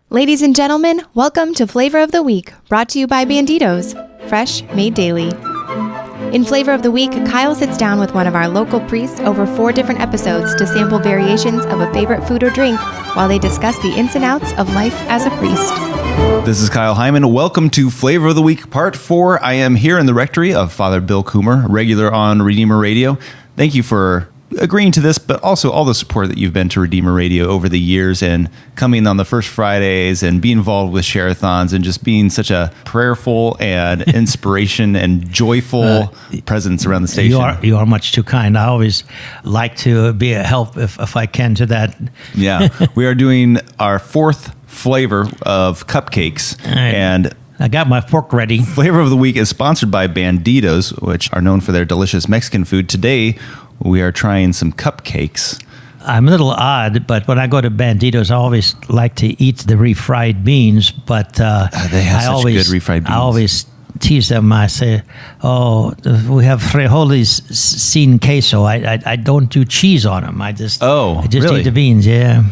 Ladies and gentlemen, welcome to Flavor of the Week, brought to you by Banditos, fresh, made daily. In Flavor of the Week, Kyle sits down with one of our local priests over 4 different episodes to sample variations of a favorite food or drink while they discuss the ins and outs of life as a priest. This is Kyle Hyman. Welcome to Flavor of the Week, Part 4. I am here in the rectory of Father Bill Kummer, regular on Redeemer Radio. Thank you for agreeing to this, but also all the support that you've been to Redeemer Radio over the years and coming on the first Fridays and being involved with share-a-thons and just being such a prayerful and inspiration and joyful presence around the station. You are much too kind. I always like to be a help if I can to that. Yeah. We are doing our 4th flavor of cupcakes. Right. And I got my fork ready. Flavor of the Week is sponsored by Banditos, which are known for their delicious Mexican food. Today, we are trying some cupcakes. I'm a little odd, but when I go to Banditos, I always like to eat the refried beans. But they have such good refried beans. I always tease them. I say, "Oh, we have frijoles sin queso. I don't do cheese on them. I just really? eat the beans." Yeah.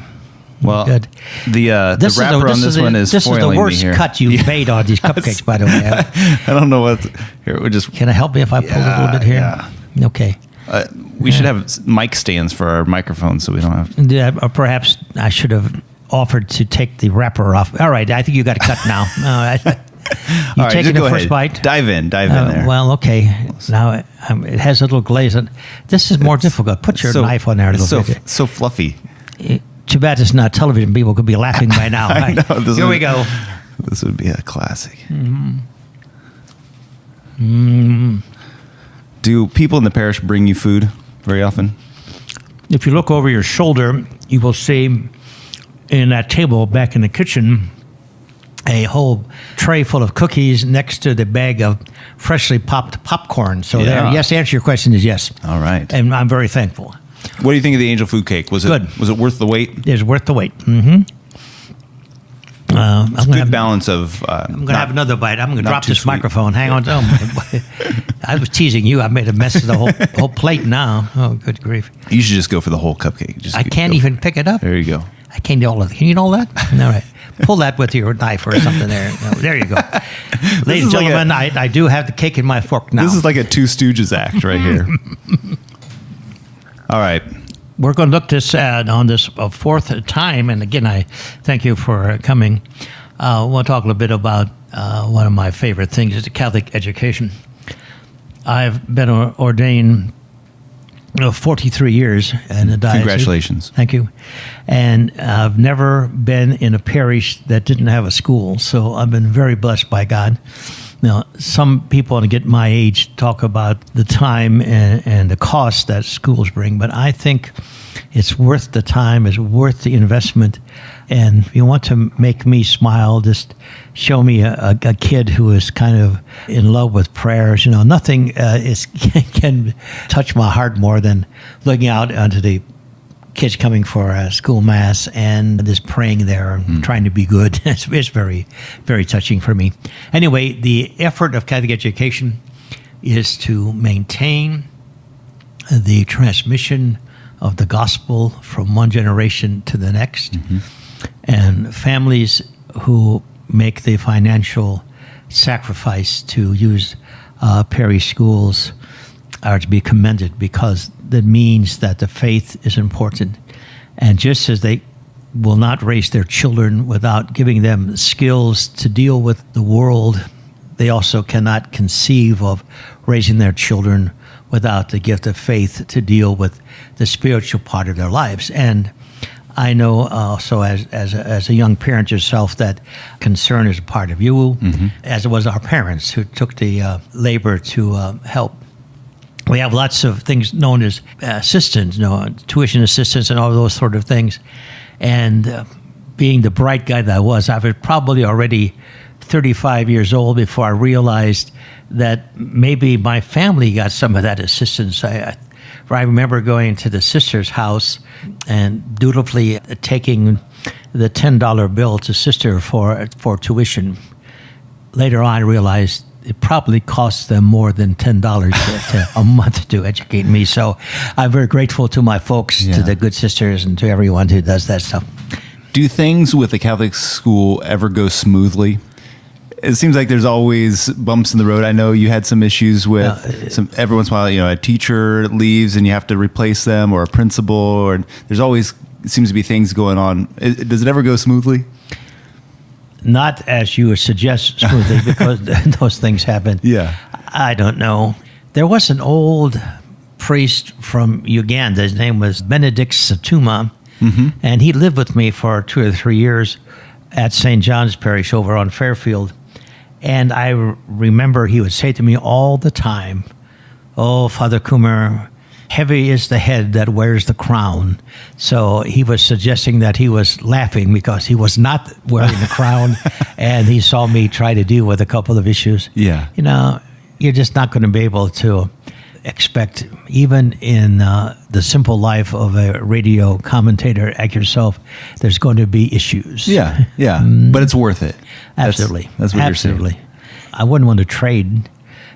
Well, good. The wrapper on this one is this foiling is the me worst here. cut you've made on these cupcakes, by the way. I don't know what. Here, we just. Can I help you if I pull a little bit here? Yeah. Okay. We should have mic stands for our microphones so we don't have. Yeah, or perhaps I should have offered to take the wrapper off. All right, I think you got to cut now. You all right, taking just the go first ahead. bite? Dive in there. Well, okay. Now it has a little glaze. This is more difficult. Put your knife on there a little bit. So fluffy. Too bad it's not television. People could be laughing by now. I Right? know, Here we go. This would be a classic. Do people in the parish bring you food very often? If you look over your shoulder, you will see in that table back in the kitchen a whole tray full of cookies next to the bag of freshly popped popcorn. So there, yes, the answer to your question is yes. All right. And I'm very thankful. What do you think of the angel food cake? Was Good. it worth the wait? It's worth the wait. Mm-hmm. It's a good balance of... I'm going to have another bite. I'm going to drop this sweet. microphone. Hang on. I was teasing you. I made a mess of the whole plate now. Oh, good grief. You should just go for the whole cupcake. I can't even pick it up. There you go. I can't do all of it. Can you do all that? All right. Pull that with your knife or something there. No, there you go. Ladies and gentlemen, I do have the cake in my fork now. This is like a Two Stooges act right here. All right. We're going to look this on this 4th time. And again, I thank you for coming. We'll talk a little bit about one of my favorite things is the Catholic education. I've been ordained 43 years in the diocese. Congratulations. Thank you. And I've never been in a parish that didn't have a school. So I've been very blessed by God. Now, some people, to get my age, talk about the time and the cost that schools bring, but I think it's worth the time, it's worth the investment. And if you want to make me smile, just show me a kid who is kind of in love with prayers. You know, nothing can touch my heart more than looking out onto the kids coming for a school mass and just praying there, trying to be good. It's very, very touching for me. Anyway, the effort of Catholic education is to maintain the transmission of the gospel from one generation to the next. Mm-hmm. And families who make the financial sacrifice to use parish schools are to be commended, because that means that the faith is important. And just as they will not raise their children without giving them skills to deal with the world, they also cannot conceive of raising their children without the gift of faith to deal with the spiritual part of their lives. And I know also as a young parent yourself that concern is a part of you, as it was our parents who took the labor to help. We have lots of things known as assistance, tuition assistance and all those sort of things. And being the bright guy that I was probably already 35 years old before I realized that maybe my family got some of that assistance. I remember going to the sister's house and dutifully taking the $10 bill to sister for tuition. Later on, I realized it probably costs them more than $10 a month to educate me. So I'm very grateful to my folks, to the good sisters, and to everyone who does that stuff. Do things with the Catholic school ever go smoothly? It seems like there's always bumps in the road. I know you had some issues with every once in a while, a teacher leaves and you have to replace them, or a principal, or there's always seems to be things going on. Does it ever go smoothly? Not as you would suggest smoothly, because those things happen. Yeah. I don't know. There was an old priest from Uganda. His name was Benedict Satuma, and he lived with me for 2 or 3 years at St. John's Parish over on Fairfield. And I remember he would say to me all the time, "Oh, Father Kummer, heavy is the head that wears the crown." So he was suggesting that he was laughing because he was not wearing the crown, and he saw me try to deal with a couple of issues. Yeah. You're just not going to be able to expect, even in the simple life of a radio commentator like yourself, there's going to be issues. Yeah, yeah. But it's worth it. Absolutely. That's what Absolutely. you're saying. I wouldn't want to trade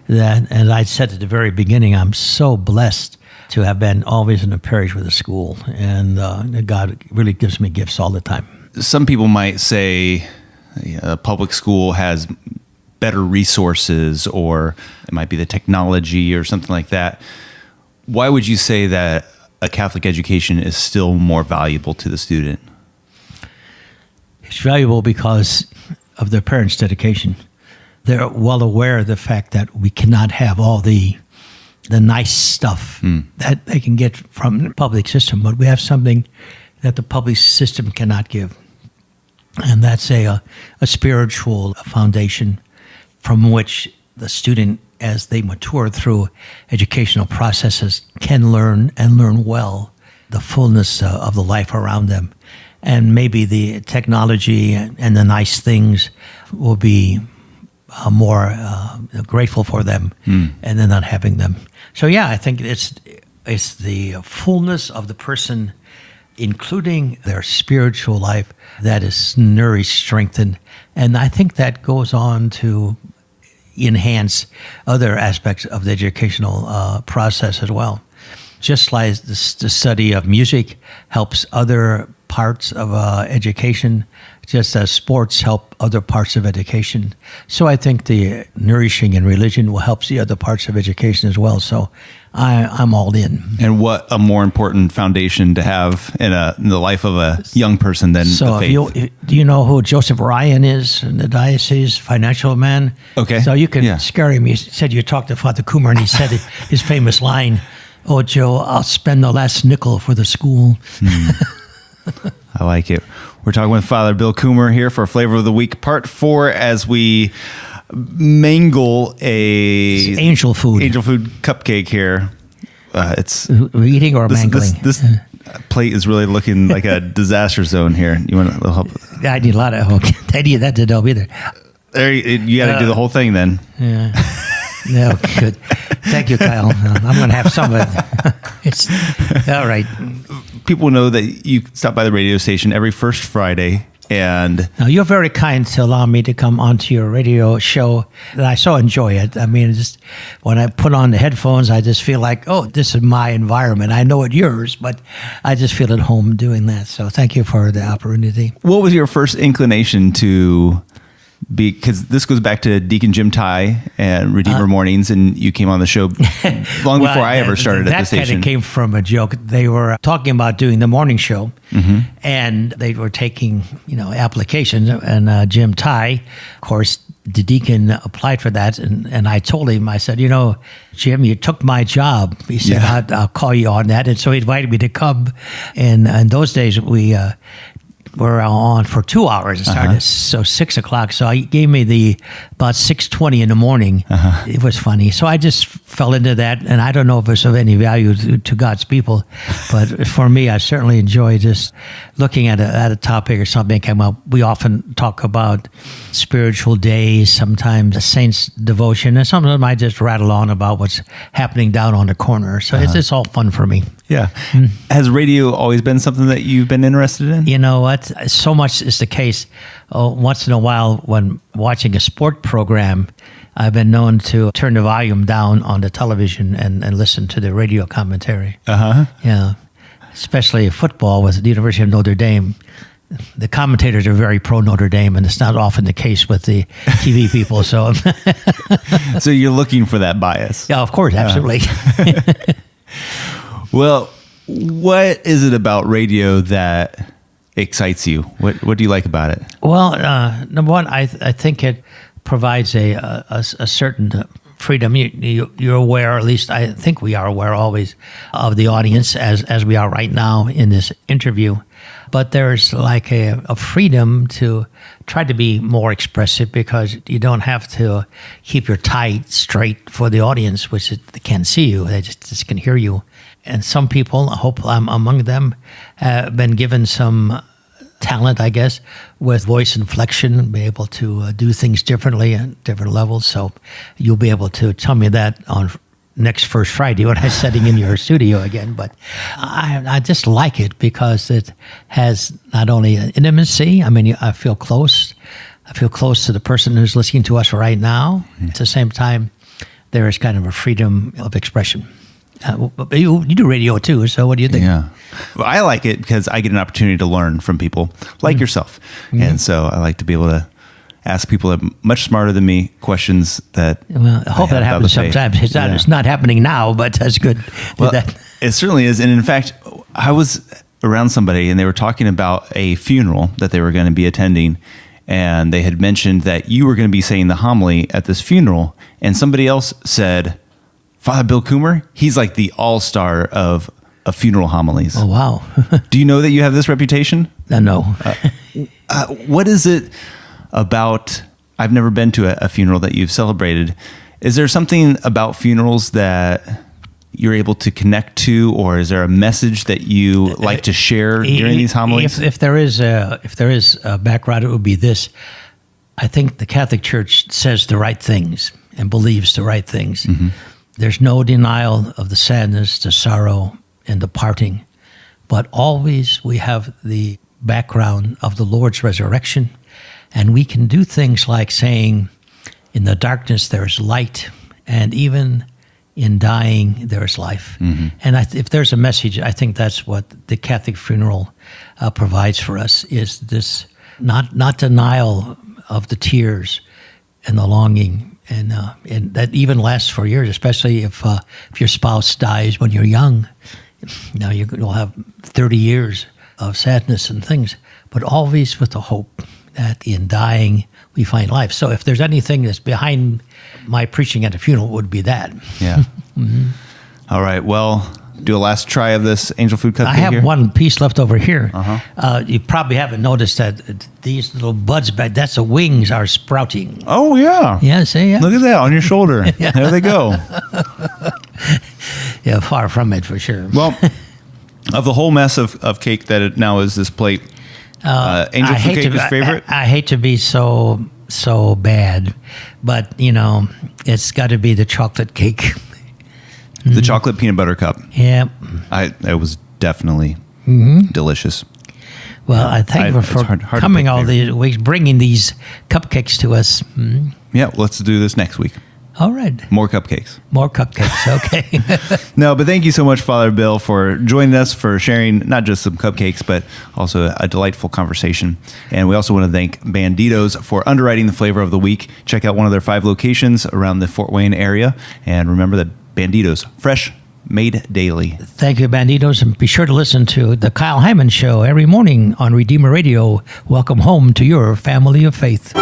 that. And I said at the very beginning, I'm so blessed to have been always in a parish with a school. And God really gives me gifts all the time. Some people might say a public school has better resources, or it might be the technology or something like that. Why would you say that a Catholic education is still more valuable to the student? It's valuable because of their parents' dedication. They're well aware of the fact that we cannot have all the nice stuff that they can get from the public system, but we have something that the public system cannot give. And that's a spiritual foundation from which the student, as they mature through educational processes, can learn and learn well the fullness of the life around them. And maybe the technology and the nice things will be more grateful for them, and then not having them. So yeah, I think it's the fullness of the person, including their spiritual life, that is nourished, strengthened. And I think that goes on to enhance other aspects of the educational process as well. Just like the study of music helps other parts of education, just as sports help other parts of education. So I think the nourishing in religion will help the other parts of education as well. So I'm all in. And what a more important foundation to have in the life of a young person than the faith. Do you know who Joseph Ryan is in the diocese, financial man? Okay. So you can scare him. He said you talked to Father Kummer, and he said his famous line, "Oh, Joe, I'll spend the last nickel for the school." I like it. We're talking with Father Bill Kummer here for Flavor of the Week, Part 4, as we mangle It's angel food cupcake here. It's we're eating or mangling. This plate is really looking like a disaster zone here. You want a little help? I need a lot of help. I need that to help either. There, you got to do the whole thing then. Yeah. No, good. Thank you, Kyle. I'm going to have some of it. It's all right. People know that you stop by the radio station every first Friday, and now, you're very kind to allow me to come onto your radio show. And I so enjoy it. I mean, just when I put on the headphones, I just feel like, oh, this is my environment. I know it's yours, but I just feel at home doing that. So thank you for the opportunity. What was your first inclination to be, because this goes back to Deacon Jim Ty and Redeemer Mornings, and you came on the show long before I ever started at the station. That kind of came from a joke. They were talking about doing the morning show, and they were taking, applications, and Jim Ty, of course, the deacon applied for that, and I told him, I said, Jim, you took my job. He said, I'll call you on that. And so he invited me to come, and in those days, we were on for 2 hours. It started at 6 o'clock. So he gave me about 6:20 in the morning. It was funny. So I just fell into that. And I don't know if it's of any value to God's people, but for me, I certainly enjoy just looking at a topic or something came up. We often talk about spiritual days, sometimes a saint's devotion, and sometimes I just rattle on about what's happening down on the corner. So it's all fun for me. Yeah. Has radio always been something that you've been interested in? You know what? So much is the case. Once in a while, when watching a sport program, I've been known to turn the volume down on the television and listen to the radio commentary. Yeah. Especially football with the University of Notre Dame. the commentators are very pro Notre Dame, and it's not often the case with the TV people. So, So you're looking for that bias. yeah, of course, absolutely. Well, what is it about radio that excites you? What do you like about it? Well, number one, I think it provides a certain freedom. You're aware, at least I think we are aware always, of the audience as we are right now in this interview. But there's like a freedom to try to be more expressive because you don't have to keep your tie straight for the audience, which they can't see you. They just can hear you. And some people, I hope I'm among them, have been given some talent, I guess, with voice inflection, be able to do things differently at different levels. So you'll be able to tell me that on next First Friday when I'm sitting in your studio again. But I just like it because it has not only an intimacy. I mean, I feel close. I feel close to the person who's listening to us right now. At the same time, there is kind of a freedom of expression. You do radio too, so what do you think? Yeah. Well, I like it because I get an opportunity to learn from people like yourself. And so I like to be able to ask people that are much smarter than me questions that... Well, I hope that happens sometimes. It's not happening now, but that's good. Well, it certainly is. And in fact, I was around somebody and they were talking about a funeral that they were going to be attending. And they had mentioned that you were going to be saying the homily at this funeral. And somebody else said... Father Bill Kummer, he's like the all-star of funeral homilies. Oh, wow. Do you know that you have this reputation? No. What is it about, I've never been to a funeral that you've celebrated. Is there something about funerals that you're able to connect to, or is there a message that you like to share during these homilies? If there is a background, it would be this. I think the Catholic Church says the right things and believes the right things. Mm-hmm. There's no denial of the sadness, the sorrow, and the parting. But always we have the background of the Lord's resurrection. And we can do things like saying, in the darkness there's light, and even in dying there's life. Mm-hmm. And if there's a message, I think that's what the Catholic funeral provides for us, is this not denial of the tears and the longing. And that even lasts for years, especially if your spouse dies when you're young. Now you'll have 30 years of sadness and things, but always with the hope that in dying we find life. So if there's anything that's behind my preaching at a funeral, it would be that. Yeah. Mm-hmm. All right. Well, do a last try of this angel food cupcake. I have here. one piece left over here. Uh-huh. You probably haven't noticed that these little buds back, that's the wings are sprouting. Oh, yeah. Yeah, see? Yeah. Look at that on your shoulder. Yeah. There they go. Yeah, far from it for sure. Well, of the whole mess of cake that it now is this plate, angel food cake is favorite? I hate to be so bad, but, it's got to be the chocolate cake. The chocolate peanut butter cup. Yeah. It was definitely delicious. Well, I thank you for hard coming all these weeks, bringing these cupcakes to us. Yeah, let's do this next week. All right. More cupcakes. More cupcakes, okay. No, but thank you so much, Father Bill, for joining us, for sharing not just some cupcakes, but also a delightful conversation. And we also want to thank Banditos for underwriting the flavor of the week. Check out one of their 5 locations around the Fort Wayne area. And remember that Banditos, fresh, made daily. Thank you, Banditos. And be sure to listen to The Kyle Hyman Show every morning on Redeemer Radio. Welcome home to your family of faith.